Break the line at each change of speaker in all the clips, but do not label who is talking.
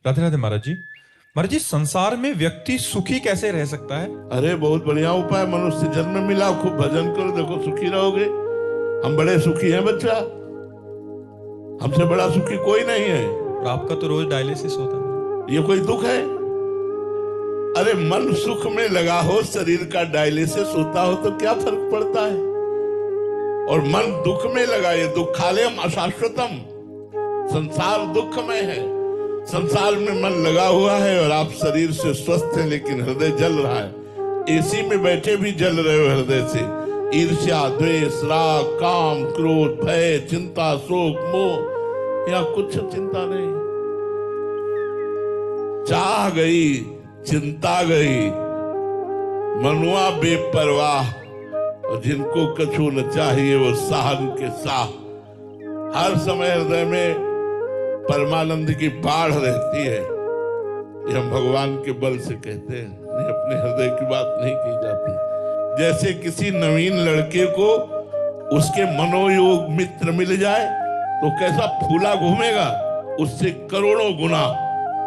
राधे राधे महाराज जी। महाराज जी, संसार में व्यक्ति सुखी कैसे रह सकता है?
अरे बहुत बढ़िया उपाय। मनुष्य जन्म मिला, खूब भजन करो, देखो सुखी रहोगे। हम बड़े सुखी हैं बच्चा, हमसे बड़ा सुखी कोई नहीं है।
और आपका तो रोज डायलिसिस होता है।
ये कोई दुख है? अरे मन सुख में लगा हो, शरीर का डायलिसिस होता हो तो क्या फर्क पड़ता है? और मन दुख में लगा, ये दुखालयम अशाश्वतम, संसार दुखमय है। संसार में मन लगा हुआ है और आप शरीर से स्वस्थ हैं, लेकिन हृदय जल रहा है। एसी में बैठे भी जल रहे हो हृदय से। ईर्ष्या, द्वेष, राग, काम, क्रोध, भय, चिंता, शोक, मोह, यहाँ कुछ चिंता नहीं। चाह गई, चिंता गई, मनुआ बेपरवाह, और जिनको कछु न चाहिए वो साहन के साह। हर समय हृदय में परमानंद की बाढ़ रहती है। ये हम भगवान के बल से कहते हैं, नहीं अपने हृदय की बात नहीं की जाती। जैसे किसी नवीन लड़के को उसके मनोयोग मित्र मिल जाए तो कैसा फूला घूमेगा, उससे करोड़ों गुना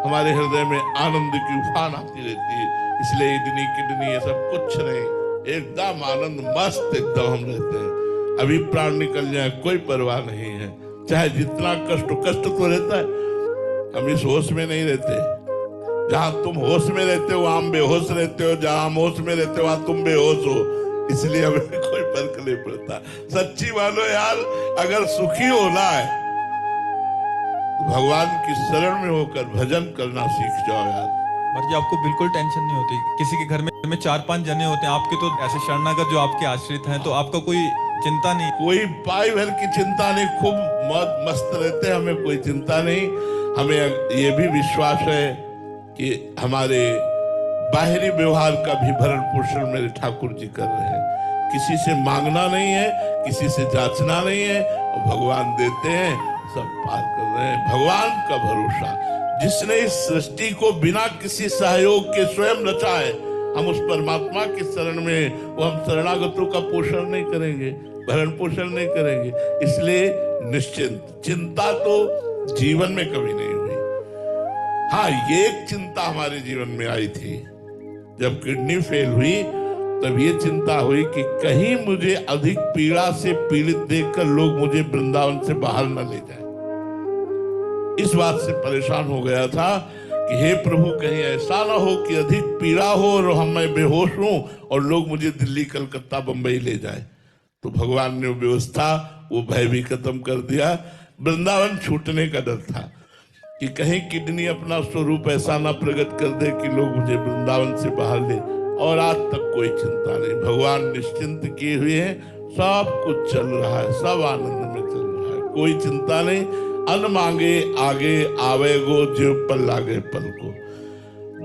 हमारे हृदय में आनंद की उफान आती रहती है। इसलिए इडनी किडनी ये सब कुछ नहीं, एकदम आनंद मस्त एकदम हम रहते हैं। अभी प्राण निकल जाए कोई परवाह नहीं है, चाहे जितना कष्ट तो रहता है। हम इस होश में नहीं रहते। जहां तुम होश में रहते हो वहां हम बेहोश रहते हो, जहां हम होश में रहते हो वहां तुम बेहोश हो। इसलिए हमें कोई फर्क नहीं पड़ता। सच्ची मानो यार, अगर सुखी होना है तो भगवान की शरण में होकर भजन करना सीख जाओ यार।
महाराज जी, आपको बिल्कुल टेंशन नहीं होती? किसी के घर में 4-5 जने होते हैं, आपके तो ऐसे शरणागत जो आपके आश्रित हैं, तो आपका कोई चिंता नहीं?
कोई पाई भर की चिंता नहीं, खूब मौज मस्त रहते हैं, हमें कोई चिंता नहीं। हमें ये भी विश्वास है कि हमारे बाहरी व्यवहार का भी भरण पोषण मेरे ठाकुर जी कर रहे हैं। किसी से मांगना नहीं है, किसी से जांचना नहीं है, और भगवान देते हैं, सब पार कर रहे हैं। भगवान का भरोसा, जिसने इस सृष्टि को बिना किसी सहयोग के स्वयं रचा है, हम उस परमात्मा की शरण में, वो हम शरणागतों का पोषण नहीं करेंगे, भरण पोषण नहीं करेंगे। इसलिए निश्चिंत, चिंता तो जीवन में कभी नहीं हुई। हाँ, ये एक चिंता हमारे जीवन में आई थी, जब किडनी फेल हुई तब ये चिंता हुई कि कहीं मुझे अधिक पीड़ा से पीड़ित देखकर लोग मुझे वृंदावन से बाहर न ले जाएं। इस बात से परेशान हो गया था कि हे प्रभु, कहीं ऐसा ना हो कि अधिक पीड़ा हो और मैं बेहोश हूं और लोग मुझे दिल्ली, कलकत्ता, बंबई ले जाए। तो भगवान ने वो व्यवस्था, वो भय भी खत्म कर दिया। वृंदावन छूटने का डर था कि कहीं किडनी अपना स्वरूप ऐसा ना प्रकट कर दे कि लोग मुझे वृंदावन से बाहर ले। और आज तक कोई चिंता नहीं, भगवान निश्चिंत किए हुए हैं, सब कुछ चल रहा है, सब आनंद में चल रहा है, कोई चिंता नहीं। अन मांगे आगे आवे गो, जीव पर लागे पल को।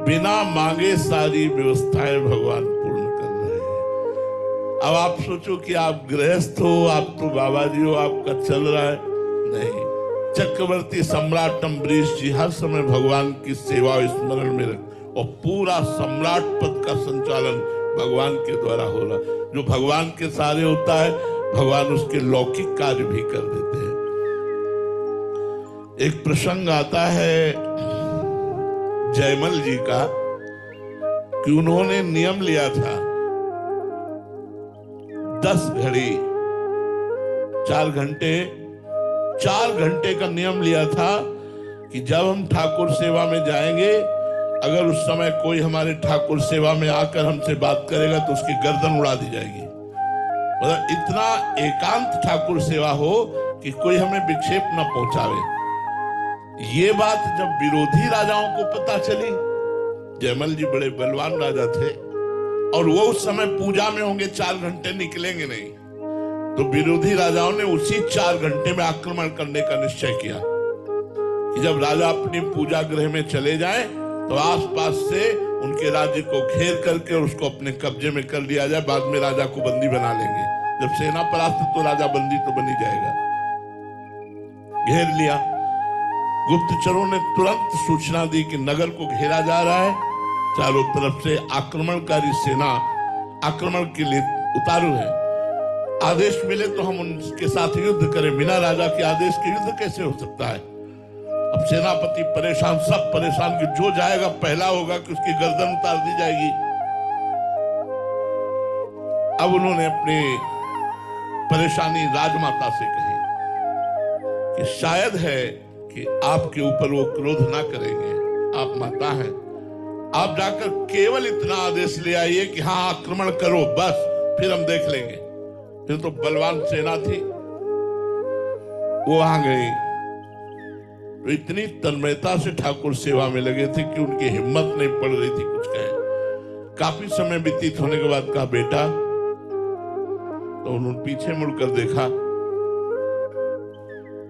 बिना मांगे सारी व्यवस्थाएं भगवान पूर्ण कर रहे हैं। अब आप सोचो कि आप गृहस्थ हो, आप तो बाबा जी हो, आपका चल रहा है, नहीं। चक्रवर्ती सम्राट अम्बरीश जी हर समय भगवान की सेवा स्मरण में रख, और पूरा सम्राट पद का संचालन भगवान के द्वारा हो रहा। जो भगवान के सहारे होता है, भगवान उसके लौकिक कार्य भी कर देते हैं। एक प्रसंग आता है जयमल जी का कि उन्होंने नियम लिया था 10 घड़ी 4 घंटे का नियम लिया था कि जब हम ठाकुर सेवा में जाएंगे, अगर उस समय कोई हमारे ठाकुर सेवा में आकर हमसे बात करेगा तो उसकी गर्दन उड़ा दी जाएगी। मतलब इतना एकांत ठाकुर सेवा हो कि कोई हमें विक्षेप न पहुंचावे। ये बात जब विरोधी राजाओं को पता चली, जयमल जी बड़े बलवान राजा थे और वो उस समय पूजा में होंगे, 4 घंटे निकलेंगे नहीं, तो विरोधी राजाओं ने उसी 4 घंटे में आक्रमण करने का निश्चय किया कि जब राजा अपनी पूजा गृह में चले जाएं तो आसपास से उनके राज्य को घेर करके और उसको अपने कब्जे में कर लिया जाए, बाद में राजा को बंदी बना लेंगे। जब सेना परास्त तो राजा बंदी तो बन ही जाएगा। घेर लिया। गुप्तचरों ने तुरंत सूचना दी कि नगर को घेरा जा रहा है, चारों तरफ से आक्रमणकारी सेना आक्रमण के लिए उतारू है। आदेश मिले तो हम उनके साथ युद्ध करें, बिना राजा के आदेश के युद्ध कैसे हो सकता है? अब सेनापति परेशान, सब परेशान कि जो जाएगा पहला होगा कि उसकी गर्दन उतार दी जाएगी। अब उन्होंने अपनी परेशानी राजमाता से कही कि शायद है कि आपके ऊपर वो क्रोध ना करेंगे, आप माता हैं, आप जाकर केवल इतना आदेश ले आइए कि हाँ आक्रमण करो, बस फिर हम देख लेंगे। फिर तो बलवान सेना थी, वो वहां गई, तो इतनी तन्मयता से ठाकुर सेवा में लगे थे कि उनकी हिम्मत नहीं पड़ रही थी कुछ कहे। काफी समय व्यतीत होने के बाद कहा बेटा, तो उन्होंने पीछे मुड़कर देखा,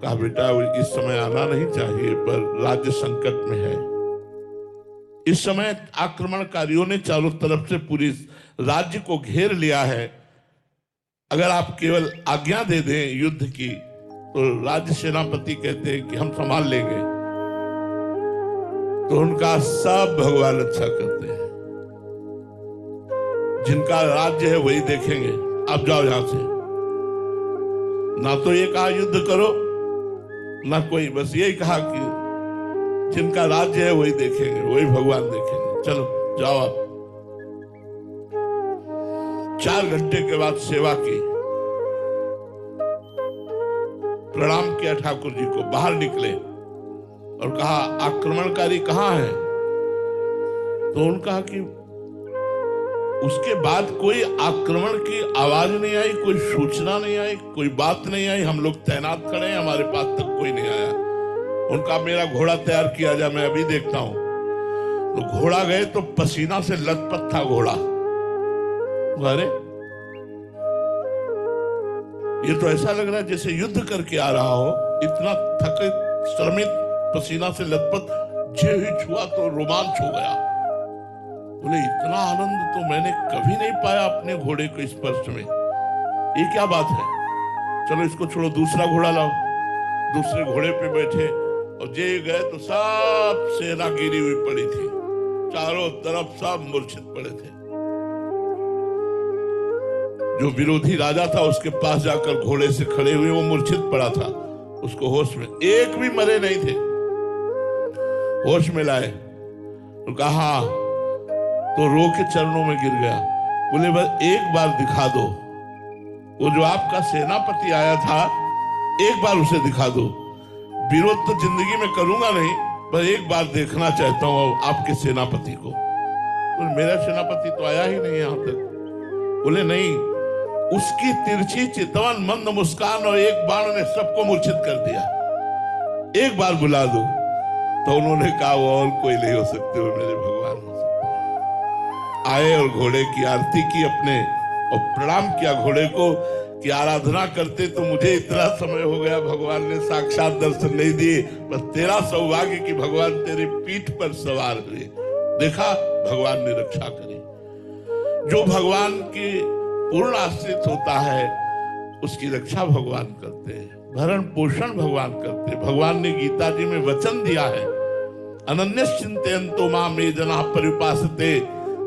कहा बेटा इस समय आना नहीं चाहिए, पर राज्य संकट में है। इस समय आक्रमणकारियों ने चारों तरफ से पूरी राज्य को घेर लिया है, अगर आप केवल आज्ञा दे दें युद्ध की तो राज्य सेनापति कहते हैं कि हम संभाल लेंगे। तो उनका सब भगवान अच्छा करते हैं, जिनका राज्य है वही देखेंगे, आप जाओ यहां से। ना तो ये कहा युद्ध करो, ना कोई, बस यही कहा कि जिनका राज्य है वही देखेंगे, वही भगवान देखेंगे, चलो जाओ आप। 4 घंटे के बाद सेवा की, प्रणाम किया ठाकुर जी को, बाहर निकले और कहा आक्रमणकारी कहां है? तो उन्होंने कहा कि उसके बाद कोई आक्रमण की आवाज नहीं आई, कोई सूचना नहीं आई, कोई बात नहीं आई, हम लोग तैनात खड़े हैं, हमारे पास तक कोई नहीं आया। उनका मेरा घोड़ा तैयार किया जाए, मैं अभी देखता हूं। तो घोड़ा गए तो पसीना से लथपथ था घोड़ा। अरे ये तो ऐसा लग रहा है जैसे युद्ध करके आ रहा हो, इतना थकित श्रमित पसीना से लथपथ, जे ही छुआ तो रोमांच हो गया। बोले इतना आनंद तो मैंने कभी नहीं पाया अपने घोड़े को स्पर्श में, ये क्या बात है? चलो इसको छोड़ो, दूसरा घोड़ा लाओ। दूसरे घोड़े पे बैठे और जे गए तो सब सेना गिरी हुई पड़ी थी, चारों तरफ सब मूर्छित पड़े थे। जो विरोधी राजा था उसके पास जाकर घोड़े से खड़े हुए, वो मूर्छित पड़ा था, उसको होश में, एक भी मरे नहीं थे, होश में लाए तो कहा, तो रो के चरणों में गिर गया। बोले बस एक बार दिखा दो, वो जो आपका सेनापति आया था, एक बार उसे दिखा दो। विरोध तो जिंदगी में करूंगा नहीं, पर एक बार देखना चाहता हूं आपके सेनापति को। तो मेरा सेनापति तो आया ही नहीं यहां तक। बोले नहीं, उसकी तिरछी चितवन मंद मुस्कान और एक बाण ने सबको मूर्छित कर दिया, एक बार बुला दो। तो उन्होंने कहा वो और कोई नहीं हो सकते, वो मेरे भगवान हो सकते। आए और घोड़े की आरती की अपने, और प्रणाम किया घोड़े को कि आराधना करते तो मुझे इतना समय हो गया, भगवान ने साक्षात दर्शन नहीं दिए, बस तेरा सौभाग्य कि भगवान तेरी पीठ पर सवार हुए। देखा, भगवान ने रक्षा करी। जो भगवान की पूर्ण आश्रित होता है उसकी रक्षा भगवान करते हैं, भरण पोषण भगवान करते हैं। भगवान ने गीता जी में वचन दिया है, अनन्यश्चिन्तयन्तो माम ये जनाः पर्युपासते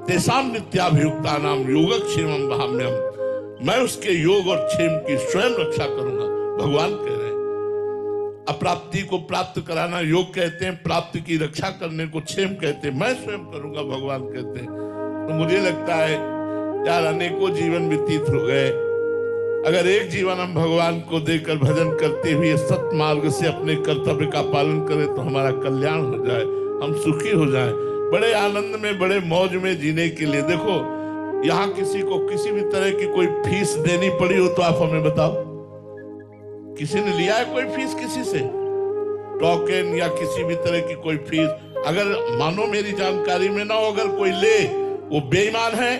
तेषां नित्याभियुक्तानां योगक्षेमं वहाम्यहम्। मैं उसके योग और क्षेम की स्वयं रक्षा करूंगा, भगवान कह रहे हैं। अप्राप्ति को प्राप्त कराना योग कहते हैं, प्राप्ति की रक्षा करने को क्षेम कहते हैं, मैं स्वयं करूंगा, भगवान कहते हैं। तो मुझे लगता है यार अनेकों जीवन व्यतीत हो गए, अगर एक जीवन हम भगवान को देकर भजन करते हुए सत मार्ग से अपने कर्तव्य का पालन करें तो हमारा कल्याण हो जाए, हम सुखी हो जाएं, बड़े आनंद में, बड़े मौज में जीने के लिए। देखो यहाँ किसी को किसी भी तरह की कोई फीस देनी पड़ी हो तो आप हमें बताओ, किसी ने लिया है कोई फीस किसी से, टोकन या किसी भी तरह की कोई फीस? अगर मानो मेरी जानकारी में ना हो, अगर कोई ले वो बेईमान है,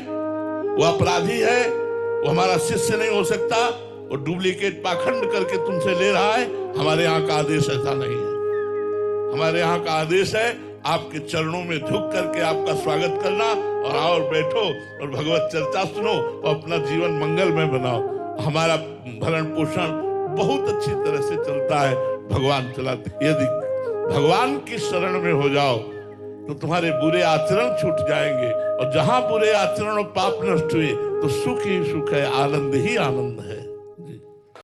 वो अपराधी है, वो हमारा शिष्य नहीं हो सकता, वो डुप्लीकेट पाखंड करके तुमसे ले रहा है। हमारे यहाँ का आदेश ऐसा नहीं है। हमारे यहाँ का आदेश है आपके चरणों में झुक करके आपका स्वागत करना, और आओ और बैठो और भगवत चर्चा सुनो और अपना जीवन मंगलमय बनाओ। हमारा भरण पोषण बहुत अच्छी तरह से चलता है, भगवान चलाते। यदि भगवान की शरण में हो जाओ तो तुम्हारे बुरे आचरण छूट जाएंगे, और जहां बुरे आचरण और पाप नष्ट हुए तो सुख ही सुख है, आनंद ही आनंद है।